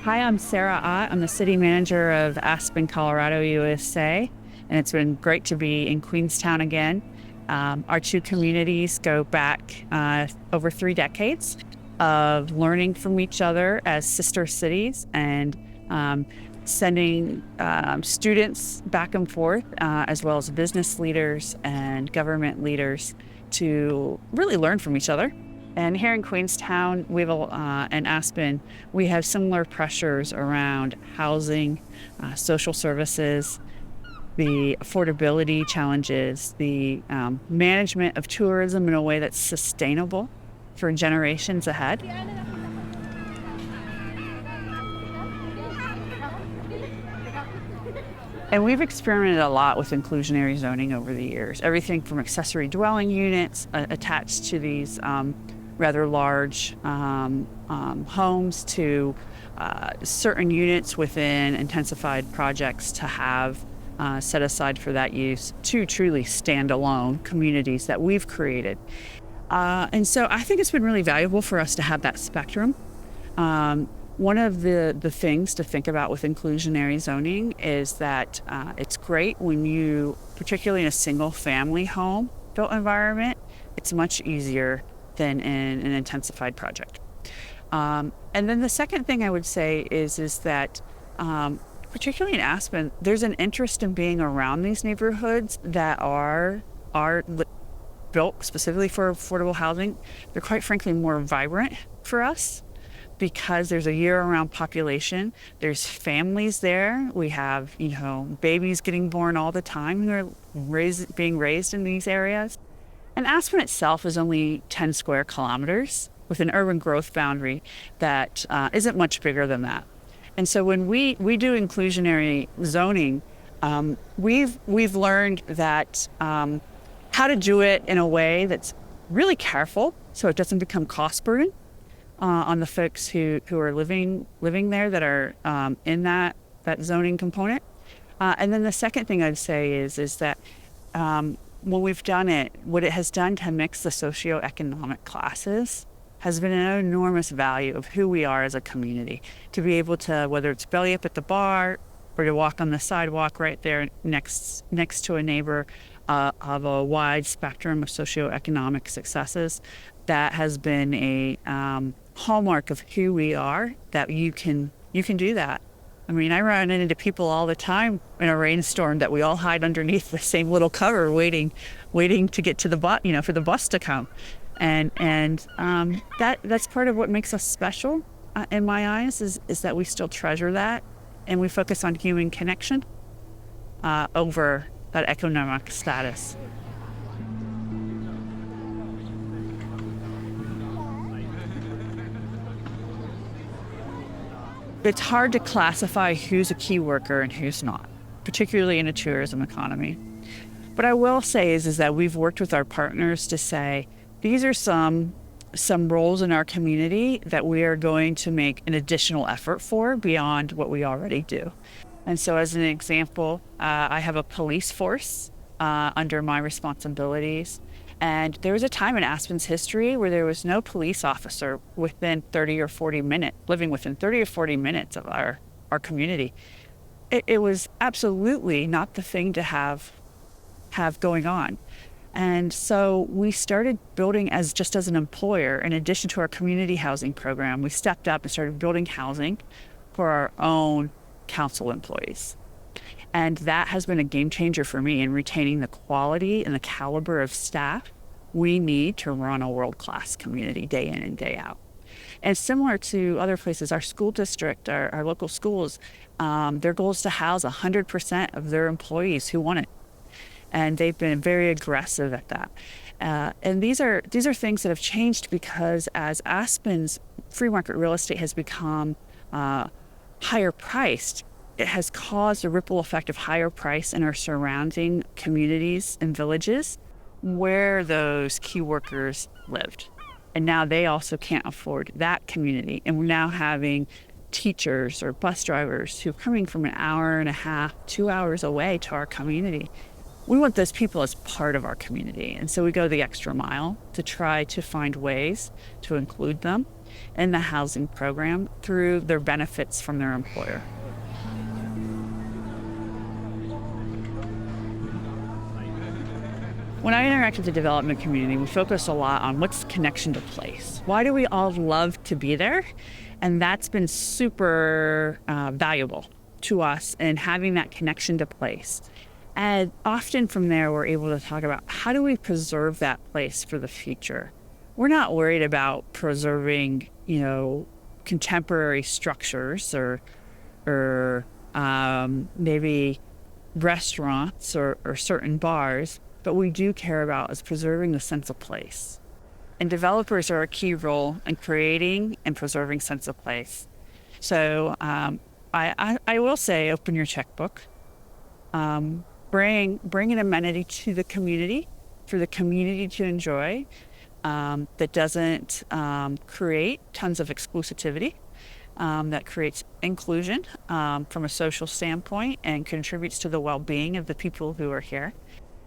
Hi, I'm Sara Ott. I'm the City Manager of Aspen, Colorado, USA, and it's been great to be in Queenstown again. Our two communities go back over 3 decades of learning from each other as sister cities and sending students back and forth, as well as business leaders and government leaders to really learn from each other. And here in Queenstown, and Aspen, we have similar pressures around housing, social services, the affordability challenges, the management of tourism in a way that's sustainable for generations ahead. And we've experimented a lot with inclusionary zoning over the years. Everything from accessory dwelling units attached to these rather large homes to certain units within intensified projects to have set aside for that use to truly standalone communities that we've created. And so I think it's been really valuable for us to have that spectrum. One of the things to think about with inclusionary zoning is that it's great when you, particularly in a single family home built environment, it's much easier than in an intensified project. And then the second thing I would say is that particularly in Aspen, there's an interest in being around these neighborhoods that are built specifically for affordable housing. They're quite frankly more vibrant for us because there's a year-round population. There's families there. We have, babies getting born all the time who are being raised in these areas. And Aspen itself is only 10 square kilometers with an urban growth boundary that isn't much bigger than that. And so when we do inclusionary zoning, we've learned that how to do it in a way that's really careful so it doesn't become cost burden on the folks who are living there that are in that zoning component. And then the second thing I'd say is that when we've done it, what it has done to mix the socioeconomic classes has been an enormous value of who we are as a community. To be able to, whether it's belly up at the bar or to walk on the sidewalk right there next to a neighbor of a wide spectrum of socioeconomic successes, that has been a hallmark of who we are, that you can do that. I mean, I run into people all the time in a rainstorm that we all hide underneath the same little cover, waiting to get to the bus, for the bus to come, and that's part of what makes us special, in my eyes, is that we still treasure that, and we focus on human connection over that economic status. It's hard to classify who's a key worker and who's not, particularly in a tourism economy. What I will say is that we've worked with our partners to say, these are some roles in our community that we are going to make an additional effort for beyond what we already do. And so as an example, I have a police force under my responsibilities. And there was a time in Aspen's history where there was no police officer within 30 or 40 minutes, living within 30 or 40 minutes of our community. It was absolutely not the thing to have going on. And so we started building as an employer, in addition to our community housing program, we stepped up and started building housing for our own council employees. And that has been a game changer for me in retaining the quality and the caliber of staff we need to run a world-class community day in and day out. And similar to other places, our school district, our local schools, their goal is to house 100% of their employees who want it. And they've been very aggressive at that. And these are things that have changed because as Aspen's free market real estate has become higher priced, it has caused a ripple effect of higher price in our surrounding communities and villages where those key workers lived. And now they also can't afford that community. And we're now having teachers or bus drivers who are coming from an hour and a half, 2 hours away to our community we want those people as part of our community. And so we go the extra mile to try to find ways to include them in the housing program through their benefits from their employer. When I interact with the development community, we focus a lot on what's the connection to place. Why do we all love to be there? And that's been super valuable to us in having that connection to place. And often from there, we're able to talk about how do we preserve that place for the future? We're not worried about preserving, contemporary structures or maybe restaurants or certain bars. But we do care about is preserving the sense of place. And developers are a key role in creating and preserving sense of place. So I will say, open your checkbook. Bring an amenity to the community for the community to enjoy that doesn't create tons of exclusivity, that creates inclusion from a social standpoint and contributes to the well-being of the people who are here.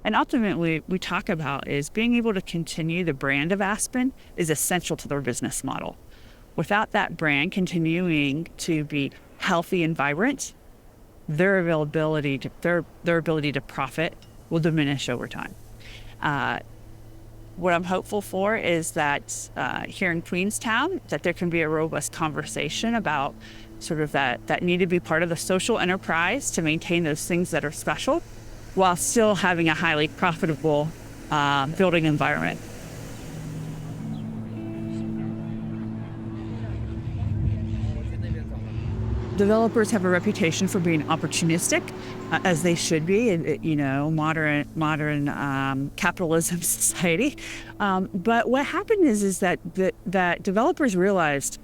And ultimately, we talk about is being able to continue the brand of Aspen is essential to their business model. Without that brand continuing to be healthy and vibrant, their ability to profit will diminish over time. What I'm hopeful for is that here in Queenstown, that there can be a robust conversation about sort of that need to be part of the social enterprise to maintain those things that are special, while still having a highly profitable building environment. Developers have a reputation for being opportunistic, as they should be in modern capitalism society. But what happened is that developers realized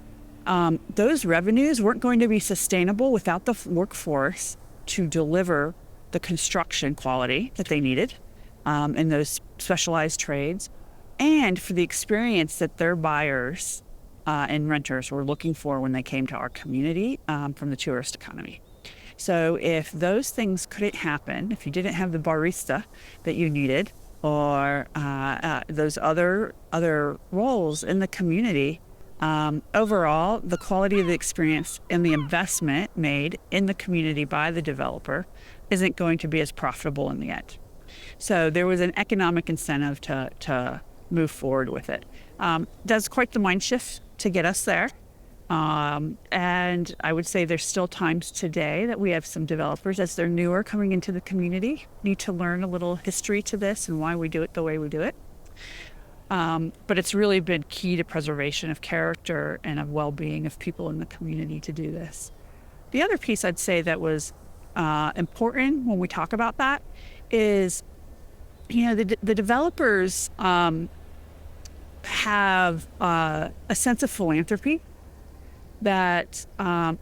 those revenues weren't going to be sustainable without the workforce to deliver the construction quality that they needed in those specialized trades, and for the experience that their buyers and renters were looking for when they came to our community from the tourist economy. So if those things couldn't happen, if you didn't have the barista that you needed, or those other roles in the community, overall, the quality of the experience and the investment made in the community by the developer isn't going to be as profitable in the end. So there was an economic incentive to move forward with it. Does quite the mind shift to get us there. And I would say there's still times today that we have some developers, as they're newer coming into the community, need to learn a little history to this and why we do it the way we do it. But it's really been key to preservation of character and of well-being of people in the community to do this. The other piece I'd say that was important when we talk about that is, the developers have a sense of philanthropy that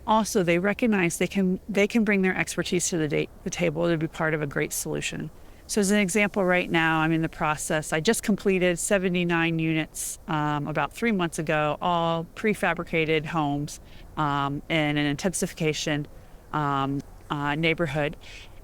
also they recognize they can bring their expertise to the table to be part of a great solution. So as an example, right now I'm in the process. I just completed 79 units about 3 months ago, all prefabricated homes in an intensification neighborhood.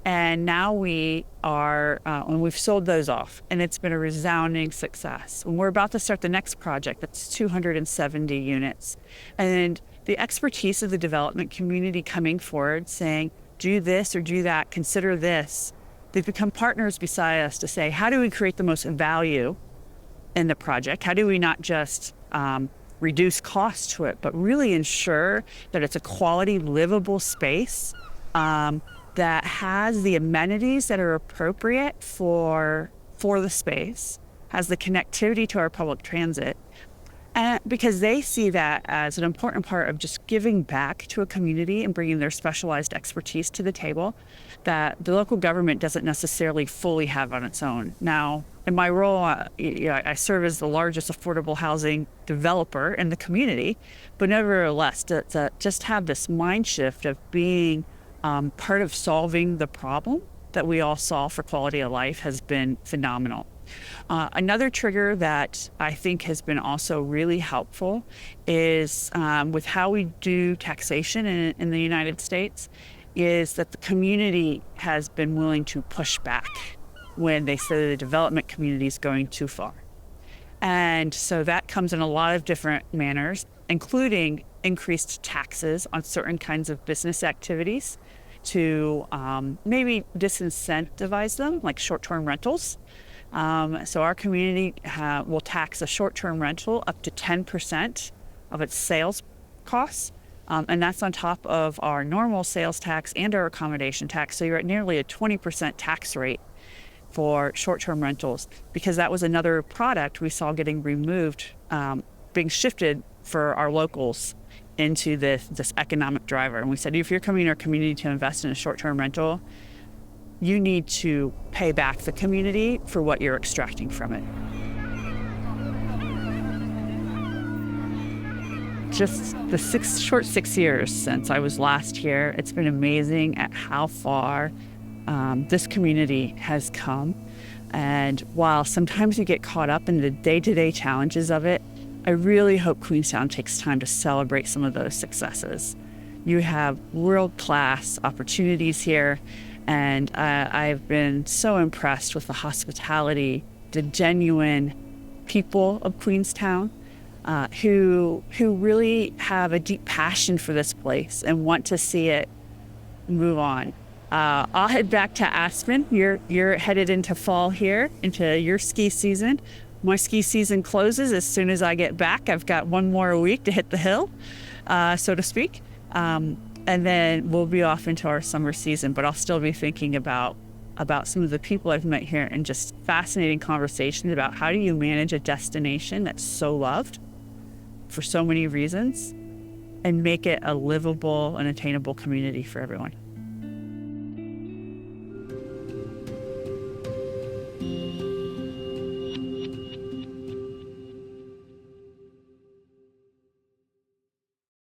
And now we are, and we've sold those off, and it's been a resounding success. And we're about to start the next project that's 270 units. And the expertise of the development community coming forward saying, do this or do that, consider this. They've become partners beside us to say, how do we create the most value in the project? How do we not just reduce costs to it, but really ensure that it's a quality, livable space that has the amenities that are appropriate for the space, has the connectivity to our public transit, and because they see that as an important part of just giving back to a community and bringing their specialized expertise to the table that the local government doesn't necessarily fully have on its own. Now, in my role, I serve as the largest affordable housing developer in the community, but nevertheless, to just have this mind shift of being part of solving the problem that we all solve for quality of life has been phenomenal. Another trigger that I think has been also really helpful is with how we do taxation in the United States, is that the community has been willing to push back when they say the development community is going too far. And so that comes in a lot of different manners, including increased taxes on certain kinds of business activities to maybe disincentivize them, like short-term rentals. So our community will tax a short-term rental up to 10% of its sales costs. And that's on top of our normal sales tax and our accommodation tax. So you're at nearly a 20% tax rate for short-term rentals, because that was another product we saw getting removed, being shifted for our locals into this economic driver. And we said, if you're coming to our community to invest in a short-term rental, you need to pay back the community for what you're extracting from it. Just the short 6 years since I was last here, it's been amazing at how far this community has come. And while sometimes you get caught up in the day-to-day challenges of it, I really hope Queenstown takes time to celebrate some of those successes. You have world-class opportunities here, and I've been so impressed with the hospitality, the genuine people of Queenstown, who really have a deep passion for this place and want to see it move on. I'll head back to Aspen. You're headed into fall here, into your ski season. My ski season closes as soon as I get back. I've got one more week to hit the hill, so to speak. And then we'll be off into our summer season, but I'll still be thinking about some of the people I've met here, and just fascinating conversations about how do you manage a destination that's so loved for so many reasons and make it a livable and attainable community for everyone.